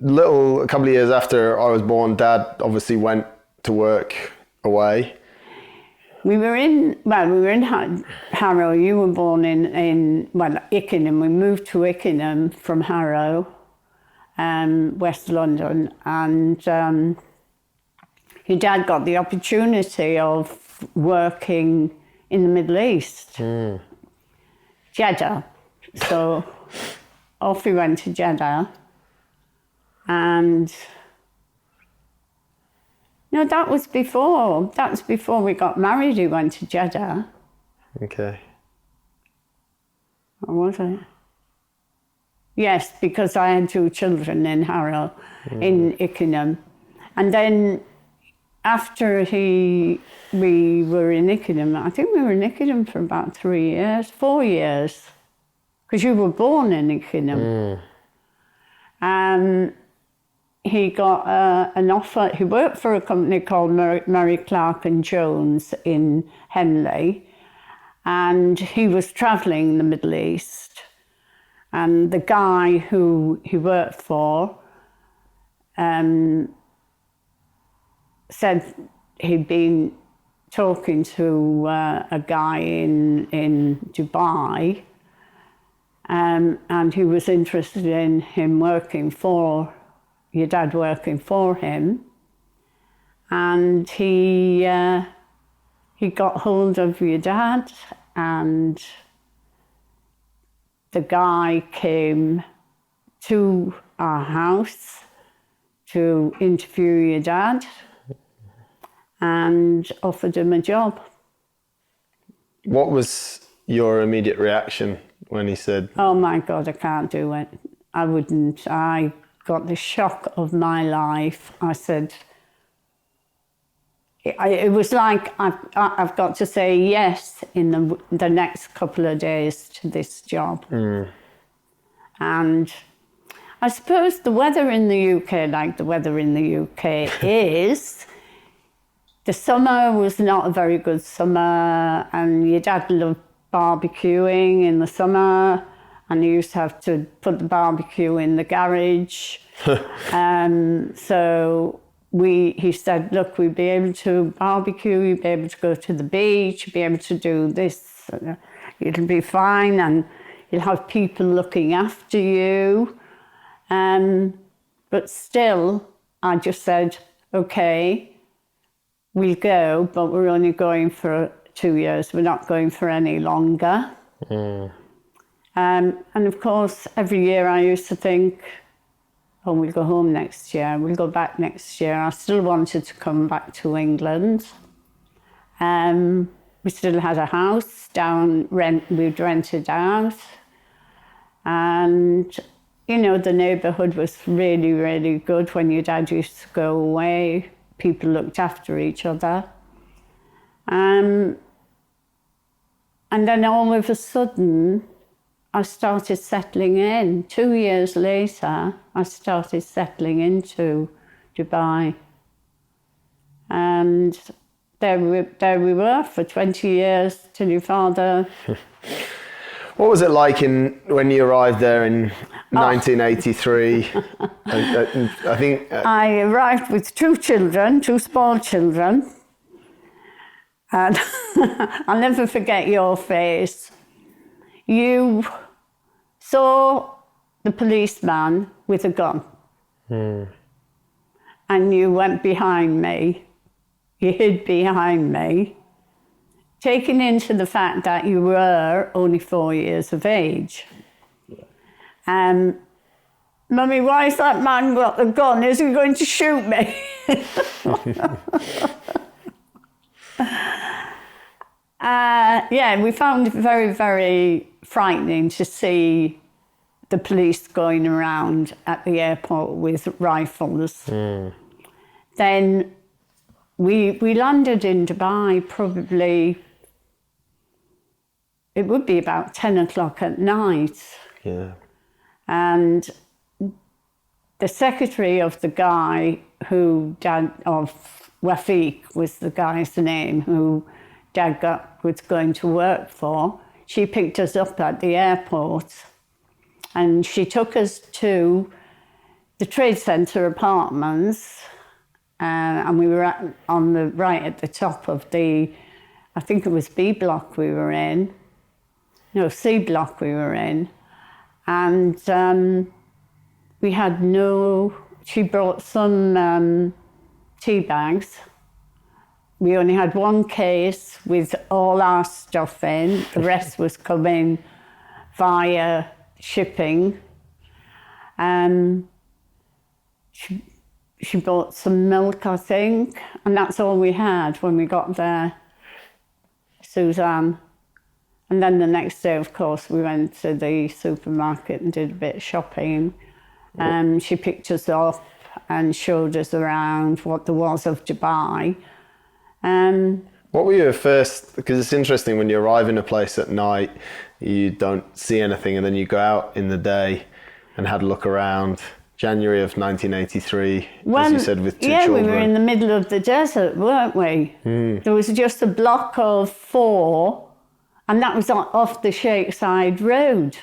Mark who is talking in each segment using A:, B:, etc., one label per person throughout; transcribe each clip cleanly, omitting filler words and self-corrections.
A: a couple of years after I was born, Dad obviously went to work away.
B: We were in Harrow. You were born in Ickenham. We moved to Ickenham from Harrow, West London, and your dad got the opportunity of working in the Middle East, Jeddah. So off we went to Jeddah, and no, that was before we got married. He went to Jeddah.
A: Okay.
B: Or was it? Yes, because I had 2 children in Harrow, in Ickenham. And then after we were in Ickenham, I think we were in Ickenham for about 4 years, because you were born in Ickenham. He got an offer. He worked for a company called Murray Clark and Jones in Henley, and he was travelling in the Middle East. And the guy who he worked for said he'd been talking to a guy in Dubai, and he was interested in him your dad working for him, and he got hold of your dad, and the guy came to our house to interview your dad and offered him a job.
A: What was your immediate reaction when he said...
B: Oh my God, I can't do it. I wouldn't. I got the shock of my life. I said, it was like I've got to say yes in the next couple of days to this job. And I suppose the weather in the UK, like the weather in the UK is, the summer was not a very good summer, and your dad loved barbecuing in the summer, and he used to have to put the barbecue in the garage. So he said, look, we'd be able to barbecue, you'd be able to go to the beach, you'd be able to do this, it'll be fine, and you'll have people looking after you. But still, I just said, okay, we'll go, but we're only going for 2 years. We're not going for any longer. And of course, every year I used to think, oh, we'll go home next year, we'll go back next year. I still wanted to come back to England. We still had a house we'd rented out. And, you know, the neighbourhood was really, really good. When your dad used to go away, people looked after each other. And then all of a sudden, I started settling in. 2 years later, I started settling into Dubai. And there we were for 20 years till your father...
A: What was it like when you arrived there in 1983? I think...
B: I arrived with 2 children, 2 small children. And I'll never forget your face. You saw the policeman with a gun. And you went behind me. You hid behind me, taking into the fact that you were only 4 years of age. Mummy, why has that man got the gun? Is he going to shoot me? Yeah, we found it very, very frightening to see the police going around at the airport with rifles. Then we landed in Dubai probably, it would be about 10 o'clock at night.
A: Yeah.
B: And the secretary of the guy Wafiq was the guy's name, who Dad was going to work for. She picked us up at the airport, and she took us to the Trade Centre apartments, and we were right at the top of I think it was B block we were in. No, C block we were in. And we had she brought some tea bags. We only had one case with all our stuff in. The rest was coming via shipping. She bought some milk, I think, and that's all we had when we got there, Suzanne. And then the next day, of course, we went to the supermarket and did a bit of shopping. She picked us up and showed us around what there was of Dubai.
A: What were your first, because it's interesting when you arrive in a place at night, you don't see anything, and then you go out in the day and had a look around. January of 1983, as you said, with two children.
B: We were in the middle of the desert, weren't we? There was just a block of 4, and that was off the Sheikh Zayed Road.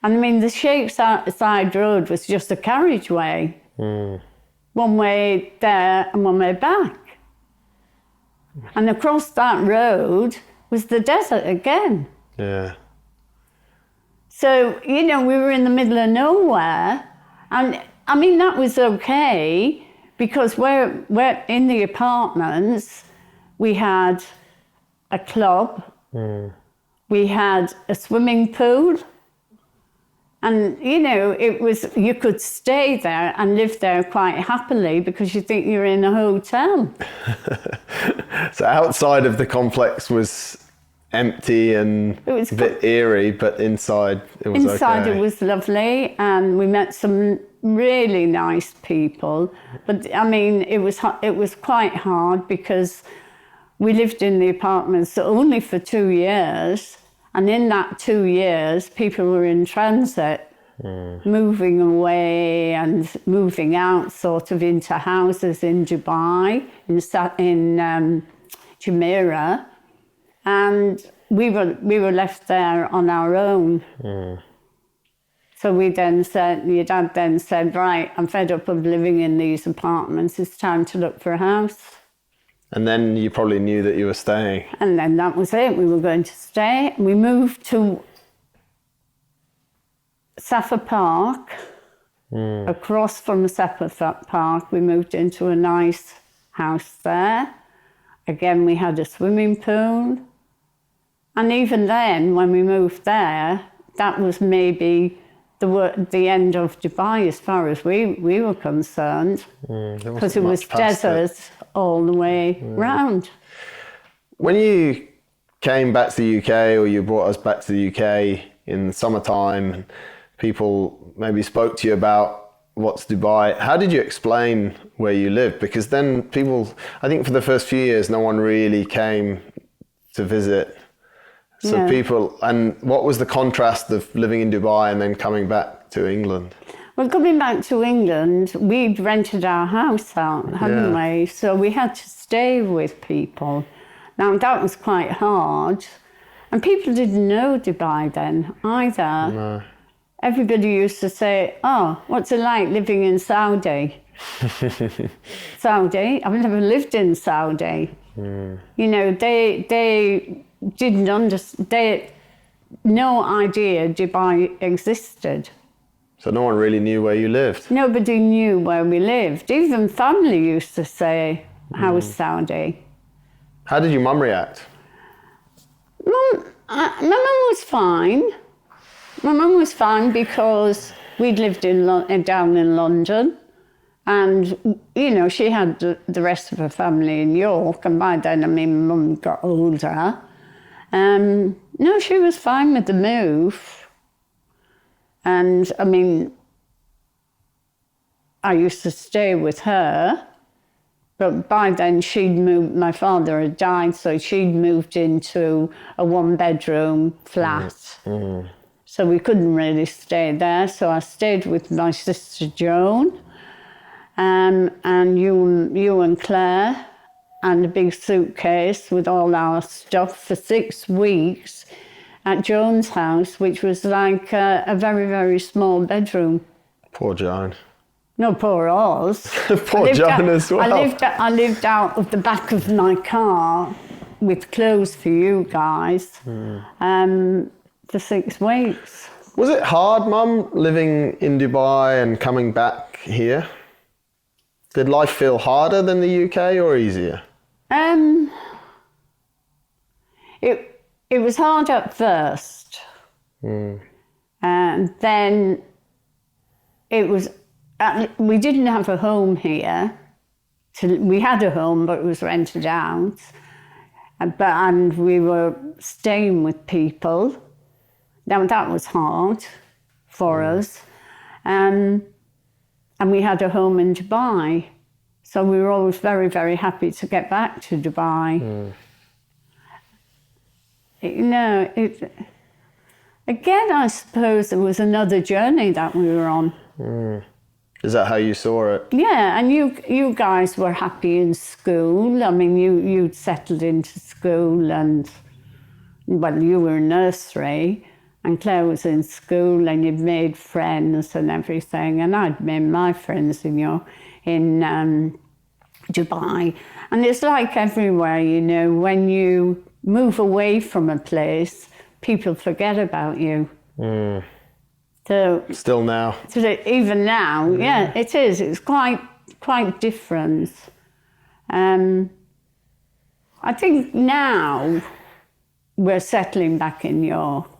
B: And I mean, the Sheikh Zayed Road was just a carriageway. One way there and one way back. And across that road was the desert again.
A: Yeah.
B: So, we were in the middle of nowhere. And I mean, that was okay because we're in the apartments. We had a club, we had a swimming pool, and you could stay there and live there quite happily because you think you're in a hotel.
A: So outside of the complex was empty and a bit eerie, but inside it was
B: inside
A: okay.
B: It was lovely, and we met some really nice people. But I mean, it was quite hard because we lived in the apartments only for 2 years, and in that 2 years, people were in transit, moving away and moving out, sort of into houses in Dubai, in Jumeirah. And we were left there on our own. So your dad then said, right, I'm fed up of living in these apartments. It's time to look for a house.
A: And then you probably knew that you were staying.
B: And then that was it. We were going to stay. We moved to Safa Park. Across from Safa Park, we moved into a nice house there. Again, we had a swimming pool. And even then, when we moved there, that was maybe the end of Dubai as far as we were concerned, because it was desert all the way round.
A: When you came back to the UK, or you brought us back to the UK in the summertime, people maybe spoke to you about what's Dubai. How did you explain where you lived? Because then people, I think for the first few years, no one really came to visit. So people, and what was the contrast of living in Dubai and then coming back to England?
B: Well, coming back to England, we'd rented our house out, hadn't we? So we had to stay with people. Now, that was quite hard. And people didn't know Dubai then either.
A: No.
B: Everybody used to say, oh, what's it like living in Saudi? Saudi? I've never lived in Saudi. They didn't understand, no idea Dubai existed.
A: So no one really knew where you lived?
B: Nobody knew where we lived. Even family used to say, how was Saudi?
A: How did your mum react?
B: My mum was fine. My mum was fine because we'd lived down in London. And, she had the rest of her family in York. And by then, my mum got older. No, she was fine with the move. And, I used to stay with her. But by then, my father had died, so she'd moved into a 1-bedroom flat. So we couldn't really stay there. So I stayed with my sister Joan. And you and Claire, and a big suitcase with all our stuff for 6 weeks at Joan's house, which was like a very, very small bedroom.
A: Poor Joan.
B: No, poor us.
A: Poor John as well.
B: I lived out of the back of my car with clothes for you guys for 6 weeks.
A: Was it hard, Mum, living in Dubai and coming back here? Did life feel harder than the UK or easier?
B: It was hard at first. And then it was, we didn't have a home here. We had a home, but it was rented out. And we were staying with people. Now that was hard for us. And we had a home in Dubai. So we were always very, very happy to get back to Dubai. You know, again, I suppose it was another journey that we were on.
A: Is that how you saw it?
B: Yeah, and you guys were happy in school. I mean, you'd settled into school and, well, you were in nursery and Claire was in school and you'd made friends and everything. And I'd made my friends in Dubai. And it's like everywhere, you know, when you move away from a place, people forget about you. So
A: still now.
B: So even now, yeah, it is. It's quite different. I think now we're settling back in York.